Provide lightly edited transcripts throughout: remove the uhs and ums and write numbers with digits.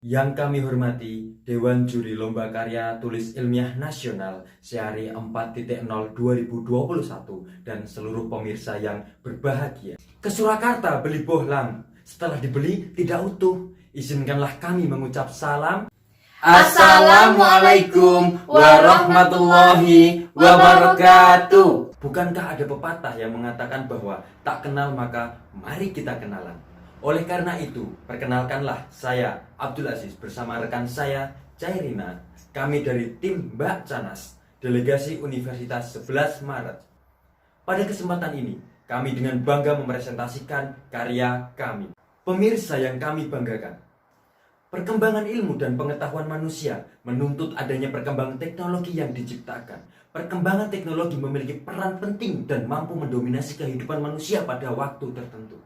Yang kami hormati Dewan Juri Lomba Karya Tulis Ilmiah Nasional Sehari 4.0 2021 dan seluruh pemirsa yang berbahagia. Ke Surakarta beli bohlam, setelah dibeli tidak utuh. Izinkanlah kami mengucap salam. Assalamualaikum warahmatullahi wabarakatuh. Bukankah ada pepatah yang mengatakan bahwa tak kenal maka mari kita kenalan? Oleh karena itu, perkenalkanlah saya Abdul Aziz bersama rekan saya Cairina. Kami dari tim Mbak Canas, Delegasi Universitas 11 Maret. Pada kesempatan ini, kami dengan bangga mempresentasikan karya kami. Pemirsa yang kami banggakan, perkembangan ilmu dan pengetahuan manusia menuntut adanya perkembangan teknologi yang diciptakan. Perkembangan teknologi memiliki peran penting dan mampu mendominasi kehidupan manusia pada waktu tertentu.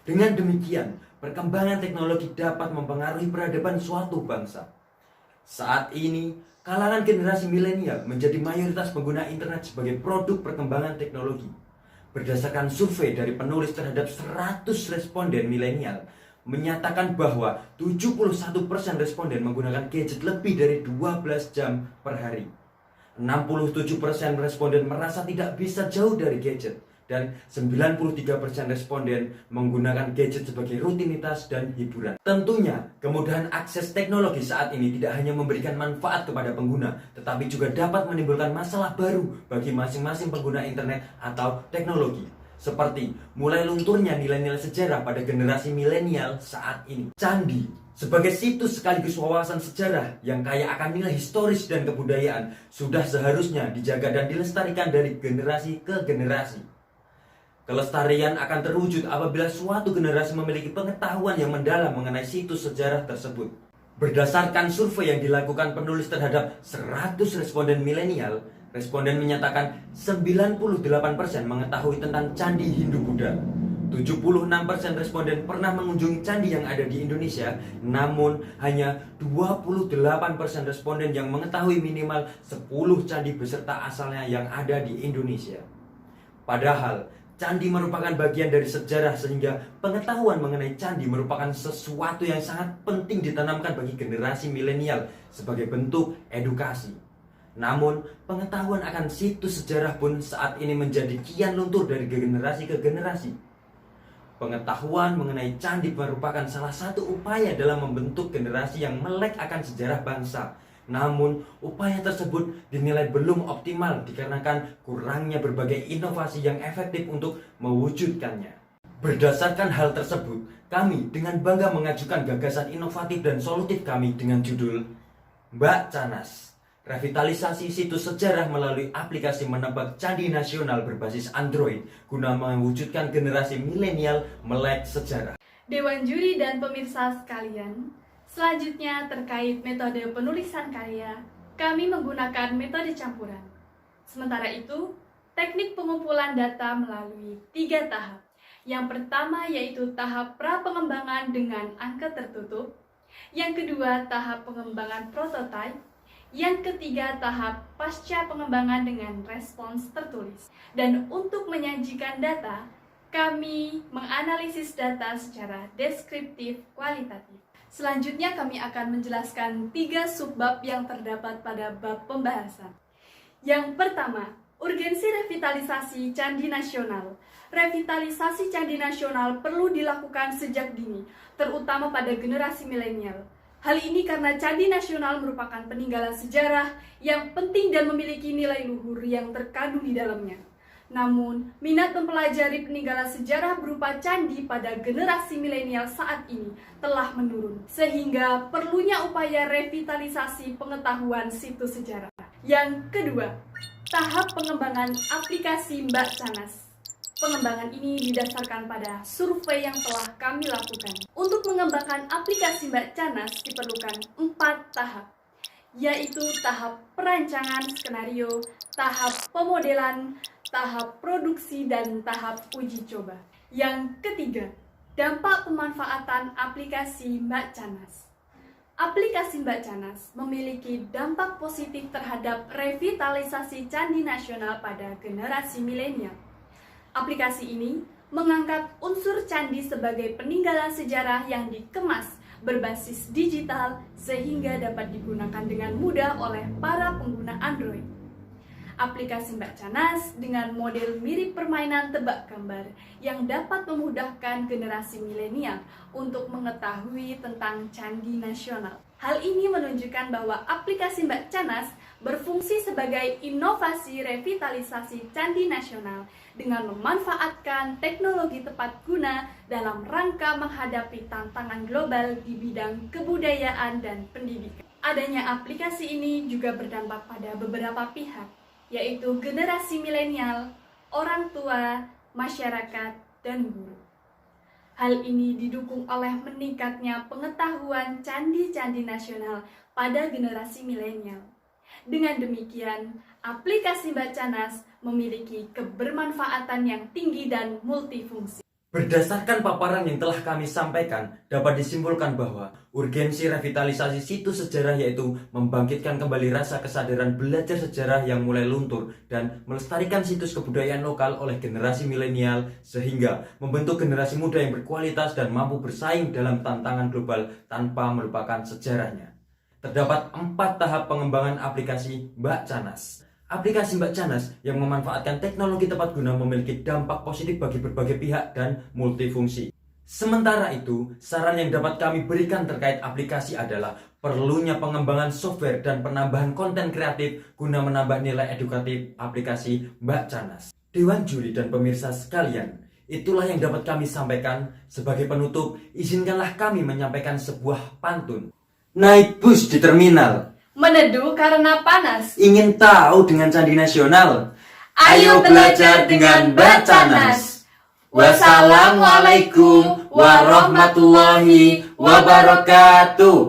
Dengan demikian, perkembangan teknologi dapat mempengaruhi peradaban suatu bangsa. Saat ini, kalangan generasi milenial menjadi mayoritas pengguna internet sebagai produk perkembangan teknologi. Berdasarkan survei dari penulis terhadap 100 responden milenial, menyatakan bahwa 71% responden menggunakan gadget lebih dari 12 jam per hari. 67% responden merasa tidak bisa jauh dari gadget. Dan 93% responden menggunakan gadget sebagai rutinitas dan hiburan. Tentunya, kemudahan akses teknologi saat ini tidak hanya memberikan manfaat kepada pengguna, tetapi juga dapat menimbulkan masalah baru bagi masing-masing pengguna internet atau teknologi. Seperti mulai lunturnya nilai-nilai sejarah pada generasi milenial saat ini. Candi sebagai situs sekaligus wawasan sejarah yang kaya akan nilai historis dan kebudayaan sudah seharusnya dijaga dan dilestarikan dari generasi ke generasi. Kelestarian akan terwujud apabila suatu generasi memiliki pengetahuan yang mendalam mengenai situs sejarah tersebut. Berdasarkan survei yang dilakukan penulis terhadap 100 responden milenial, responden menyatakan 98% mengetahui tentang candi Hindu-Buddha. 76% responden pernah mengunjungi candi yang ada di Indonesia, namun hanya 28% responden yang mengetahui minimal 10 candi beserta asalnya yang ada di Indonesia. Padahal, candi merupakan bagian dari sejarah sehingga pengetahuan mengenai candi merupakan sesuatu yang sangat penting ditanamkan bagi generasi milenial sebagai bentuk edukasi. Namun, pengetahuan akan situs sejarah pun saat ini menjadi kian luntur dari generasi ke generasi. Pengetahuan mengenai candi merupakan salah satu upaya dalam membentuk generasi yang melek akan sejarah bangsa. Namun, upaya tersebut dinilai belum optimal dikarenakan kurangnya berbagai inovasi yang efektif untuk mewujudkannya. Berdasarkan hal tersebut, kami dengan bangga mengajukan gagasan inovatif dan solutif kami dengan judul Mbak Canas, revitalisasi situs sejarah melalui aplikasi menebak candi nasional berbasis Android guna mewujudkan generasi milenial melek sejarah. Dewan juri dan pemirsa sekalian, selanjutnya terkait metode penulisan karya, kami menggunakan metode campuran. Sementara itu, teknik pengumpulan data melalui 3 tahap. Yang pertama yaitu tahap pra-pengembangan dengan angka tertutup. Yang kedua, tahap pengembangan prototipe. Yang ketiga, tahap pasca pengembangan dengan respons tertulis. Dan untuk menyajikan data, kami menganalisis data secara deskriptif kualitatif. Selanjutnya kami akan menjelaskan 3 subbab yang terdapat pada bab pembahasan. Yang pertama, urgensi revitalisasi candi nasional. Revitalisasi candi nasional perlu dilakukan sejak dini, terutama pada generasi milenial. Hal ini karena candi nasional merupakan peninggalan sejarah yang penting dan memiliki nilai luhur yang terkandung di dalamnya. Namun, minat mempelajari peninggalan sejarah berupa candi pada generasi milenial saat ini telah menurun, sehingga perlunya upaya revitalisasi pengetahuan situs sejarah. Yang kedua, tahap pengembangan aplikasi Mbak Canas. Pengembangan ini didasarkan pada survei yang telah kami lakukan. Untuk mengembangkan aplikasi Mbak Canas diperlukan 4 tahap, yaitu tahap perancangan skenario, tahap pemodelan, tahap produksi, dan tahap uji coba. Yang ketiga, dampak pemanfaatan aplikasi Mbak Canas. Aplikasi Mbak Canas memiliki dampak positif terhadap revitalisasi candi nasional pada generasi milenial. Aplikasi ini mengangkat unsur candi sebagai peninggalan sejarah yang dikemas berbasis digital sehingga dapat digunakan dengan mudah oleh para pengguna Android. Aplikasi Mbak Canas dengan model mirip permainan tebak gambar yang dapat memudahkan generasi milenial untuk mengetahui tentang candi nasional. Hal ini menunjukkan bahwa aplikasi Mbak Canas berfungsi sebagai inovasi revitalisasi candi nasional dengan memanfaatkan teknologi tepat guna dalam rangka menghadapi tantangan global di bidang kebudayaan dan pendidikan. Adanya aplikasi ini juga berdampak pada beberapa pihak, yaitu generasi milenial, orang tua, masyarakat, dan guru. Hal ini didukung oleh meningkatnya pengetahuan candi-candi nasional pada generasi milenial. Dengan demikian, aplikasi Mbak Canas memiliki kebermanfaatan yang tinggi dan multifungsi. Berdasarkan paparan yang telah kami sampaikan, dapat disimpulkan bahwa urgensi revitalisasi situs sejarah yaitu membangkitkan kembali rasa kesadaran belajar sejarah yang mulai luntur dan melestarikan situs kebudayaan lokal oleh generasi milenial sehingga membentuk generasi muda yang berkualitas dan mampu bersaing dalam tantangan global tanpa melupakan sejarahnya. Terdapat 4 tahap pengembangan aplikasi Mbak Canas. Aplikasi Mbak Canas yang memanfaatkan teknologi tepat guna memiliki dampak positif bagi berbagai pihak dan multifungsi. Sementara itu, saran yang dapat kami berikan terkait aplikasi adalah perlunya pengembangan software dan penambahan konten kreatif guna menambah nilai edukatif aplikasi Mbak Canas. Dewan juri dan pemirsa sekalian, itulah yang dapat kami sampaikan. Sebagai penutup, izinkanlah kami menyampaikan sebuah pantun. Naik bus di terminal, Meneduh karena panas. ingin tahu dengan candi nasional? Ayo belajar dengan Mbak Canas. Wassalamualaikum warahmatullahi wabarakatuh.